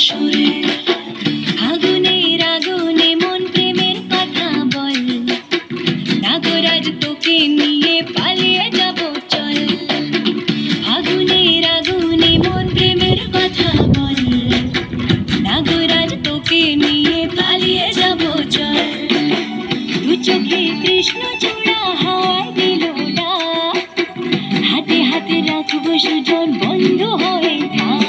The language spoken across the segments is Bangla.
সুরে আগুনের আগুনে মন প্রেমের কথা বল নাগরাজ তোকে নিয়ে পালিয়ে যাব চল আগুনের আগুনে মন প্রেমের কথা বল নাগরাজ তোকে নিয়ে পালিয়ে যাব চল দু চোখে কৃষ্ণ চূড়া হাওয়ায় দিল ডাক হাতে হাতে রাখবো সুজন বন্ধু হয়ে থাক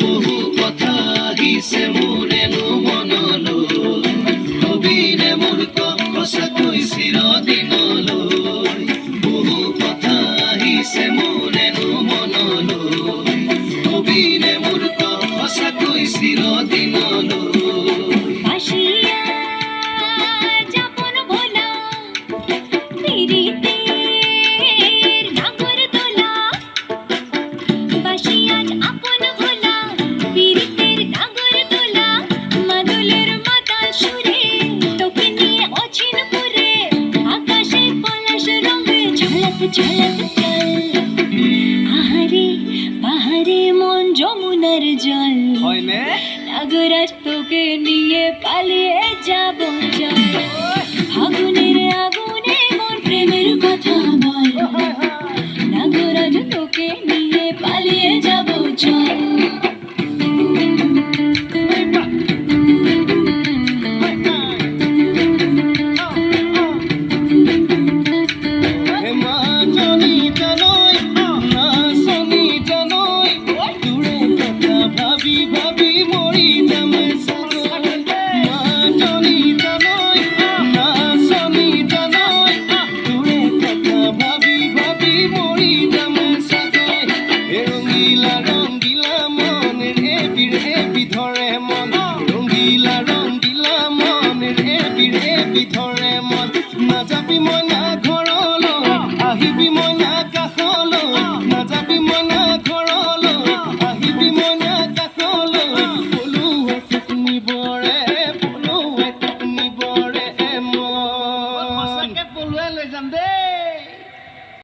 বহু কথা আহিছে মোৰেনো মনলৈ কবিৰে মোৰ সঁচাকৈ চিৰদিনলৈ বহু কথা আহিছে মোৰেনো মনলৈ কবিৰে মোৰ সঁচাকৈ চিৰদিনলৈ বাসিয়া যাপন ভোলা পিরিতের নাগর দোলা বাসিয়া আপন ভোলা পিরিতের নাগর দোলা মাদুলের মাতাল সুরে তোকে নিয়ে অচিন পুরে আকাশে পলাশ রঙে ঝলক ঝলক চল আহারে বাহারে মন যমুনার জল নাগরাজ তোকে নিয়ে পালিয়ে যাব চল আগুনের আগুনে মন প্রেমের কথা বল নাগরাজ তোকে নিয়ে পালিয়ে যাব চল নাযাবি মনা ঘৰলৈ আহিবি মনা কাষলৈ নাযাবি মনা ঘৰলৈ আহিবি মনা কাষলৈ পলুৱে তোক নিবৰে মন সঁচাকে পলুৱে লৈ যাম দেই।